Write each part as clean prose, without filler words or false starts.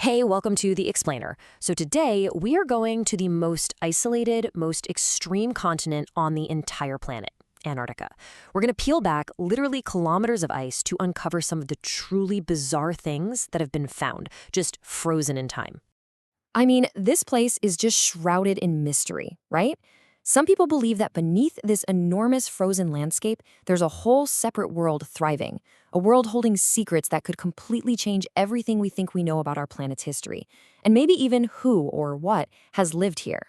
Hey, welcome to The Explainer. So today we are going to the most isolated, most extreme continent on the entire planet, Antarctica. We're going to peel back literally kilometers of ice to uncover some of the truly bizarre things that have been found, just frozen in time. I mean, this place is just shrouded in mystery, right? Some people believe that beneath this enormous frozen landscape, there's a whole separate world thriving, a world holding secrets that could completely change everything we think we know about our planet's history, and maybe even who or what has lived here.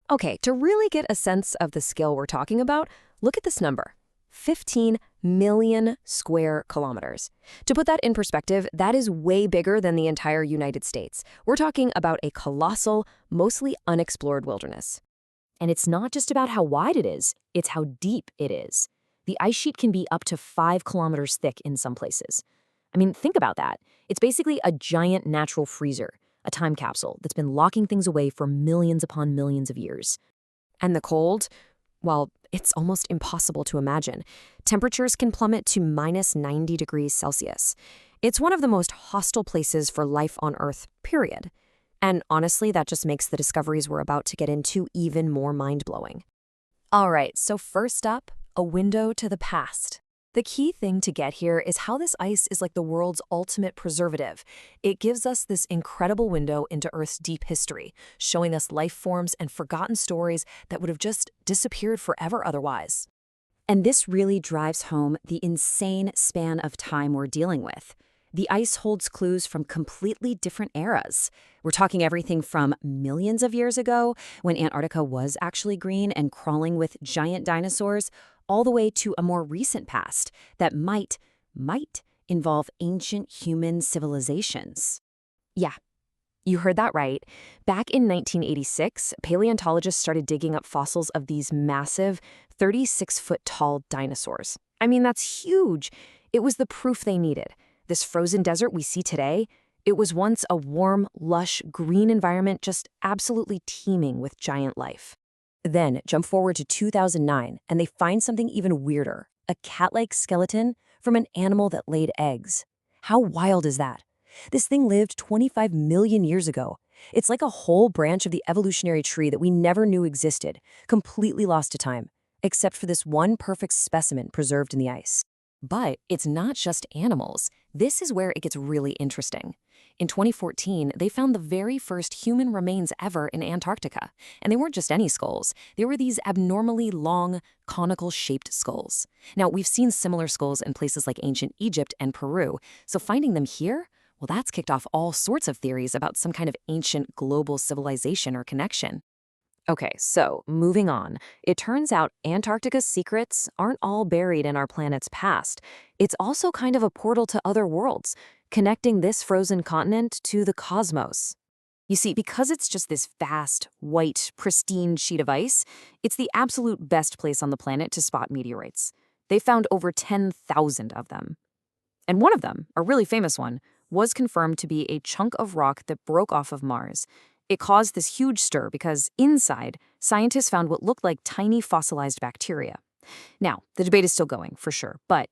Okay, to really get a sense of the scale we're talking about, look at this number. 15 million square kilometers. To put that in perspective, that is way bigger than the entire United States. We're talking about a colossal, mostly unexplored wilderness. And it's not just about how wide it is, it's how deep it is. The ice sheet can be up to 5 kilometers thick in some places. I mean, think about that. It's basically a giant natural freezer, a time capsule that's been locking things away for millions upon millions of years. And the cold? Well, it's almost impossible to imagine. Temperatures can plummet to minus 90 degrees Celsius. It's one of the most hostile places for life on Earth, period. And honestly, that just makes the discoveries we're about to get into even more mind-blowing. All right, so first up, a window to the past. The key thing to get here is how this ice is like the world's ultimate preservative. It gives us this incredible window into Earth's deep history, showing us life forms and forgotten stories that would have just disappeared forever otherwise. And this really drives home the insane span of time we're dealing with. The ice holds clues from completely different eras. We're talking everything from millions of years ago, when Antarctica was actually green and crawling with giant dinosaurs, all the way to a more recent past that might involve ancient human civilizations. Yeah, you heard that right. Back in 1986, paleontologists started digging up fossils of these massive, 36-foot-tall dinosaurs. I mean, that's huge. It was the proof they needed. This frozen desert we see today, it was once a warm, lush, green environment just absolutely teeming with giant life. Then jump forward to 2009, and they find something even weirder, a cat-like skeleton from an animal that laid eggs. How wild is that? This thing lived 25 million years ago. It's like a whole branch of the evolutionary tree that we never knew existed, completely lost to time, except for this one perfect specimen preserved in the ice. But it's not just animals. This is where it gets really interesting. In 2014, they found the very first human remains ever in Antarctica. And they weren't just any skulls. They were these abnormally long, conical-shaped skulls. Now, we've seen similar skulls in places like ancient Egypt and Peru, so finding them here, well, that's kicked off all sorts of theories about some kind of ancient global civilization or connection. Okay, so moving on. It turns out Antarctica's secrets aren't all buried in our planet's past. It's also kind of a portal to other worlds, connecting this frozen continent to the cosmos. You see, because it's just this vast, white, pristine sheet of ice, it's the absolute best place on the planet to spot meteorites. They found over 10,000 of them. And one of them, a really famous one, was confirmed to be a chunk of rock that broke off of Mars. It caused this huge stir because inside, scientists found what looked like tiny fossilized bacteria. Now, the debate is still going, for sure, but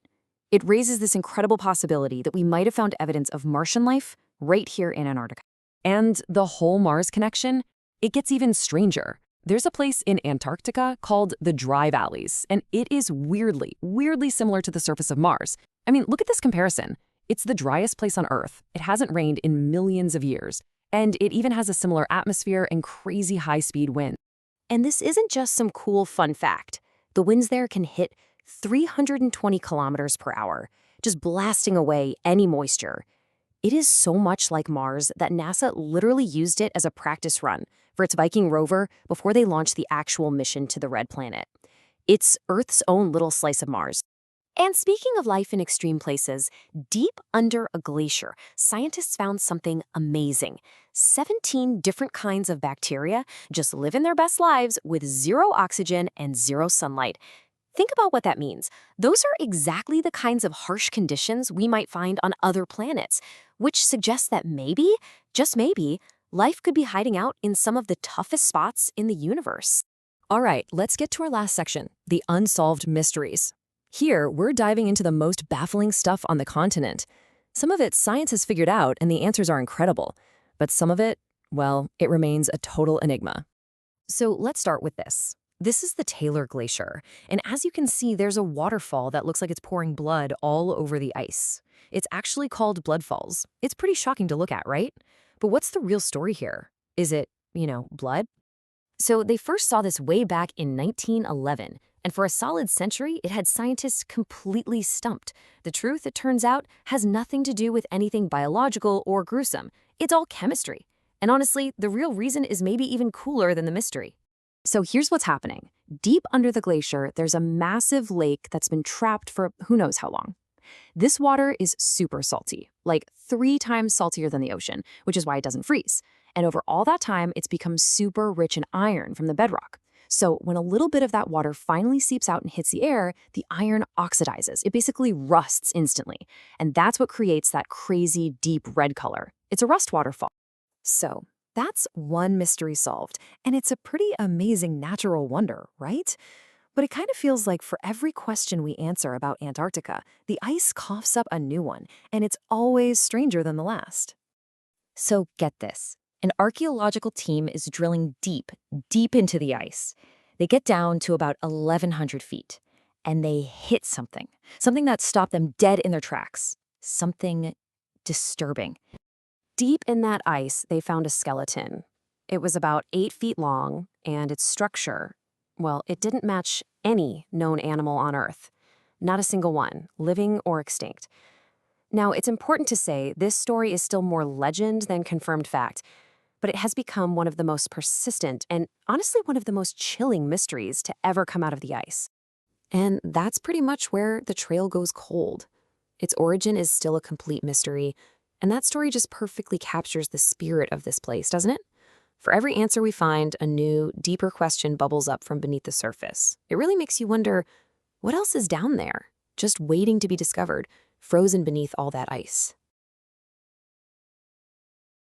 it raises this incredible possibility that we might have found evidence of Martian life right here in Antarctica. And the whole Mars connection, it gets even stranger. There's a place in Antarctica called the Dry Valleys, and it is weirdly similar to the surface of Mars. I mean, look at this comparison. It's the driest place on Earth. It hasn't rained in millions of years. And it even has a similar atmosphere and crazy high-speed winds. And this isn't just some cool fun fact. The winds there can hit 320 kilometers per hour, just blasting away any moisture. It is so much like Mars that NASA literally used it as a practice run for its Viking rover before they launched the actual mission to the Red Planet. It's Earth's own little slice of Mars. And speaking of life in extreme places, deep under a glacier, scientists found something amazing. 17 different kinds of bacteria just living their best lives with zero oxygen and zero sunlight. Think about what that means. Those are exactly the kinds of harsh conditions we might find on other planets, which suggests that maybe, just maybe, life could be hiding out in some of the toughest spots in the universe. All right, let's get to our last section, the unsolved mysteries. Here, we're diving into the most baffling stuff on the continent. Some of it science has figured out, and the answers are incredible. But some of it, well, it remains a total enigma. So let's start with this. This is the Taylor Glacier, and as you can see, there's a waterfall that looks like it's pouring blood all over the ice. It's actually called blood falls. It's pretty shocking to look at, right? But what's the real story here? Is it, blood? So they first saw this way back in 1911, and for a solid century, it had scientists completely stumped. The truth, it turns out, has nothing to do with anything biological or gruesome. It's all chemistry. And honestly, the real reason is maybe even cooler than the mystery. So here's what's happening. Deep under the glacier, there's a massive lake that's been trapped for who knows how long. This water is super salty, like 3 times saltier than the ocean, which is why it doesn't freeze. And over all that time, it's become super rich in iron from the bedrock. So when a little bit of that water finally seeps out and hits the air, the iron oxidizes. It basically rusts instantly. And that's what creates that crazy deep red color. It's a rust waterfall. So that's one mystery solved, and it's a pretty amazing natural wonder, right? But it kind of feels like for every question we answer about Antarctica, the ice coughs up a new one, and it's always stranger than the last. So get this. An archaeological team is drilling deep, deep into the ice. They get down to about 1,100 feet, and they hit something that stopped them dead in their tracks, something disturbing. Deep in that ice, they found a skeleton. It was about 8 feet long, and its structure, well, it didn't match any known animal on Earth. Not a single one, living or extinct. Now, it's important to say this story is still more legend than confirmed fact, but it has become one of the most persistent and honestly one of the most chilling mysteries to ever come out of the ice. And that's pretty much where the trail goes cold. Its origin is still a complete mystery, and that story just perfectly captures the spirit of this place, doesn't it? For every answer we find, a new, deeper question bubbles up from beneath the surface. It really makes you wonder, what else is down there, just waiting to be discovered, frozen beneath all that ice?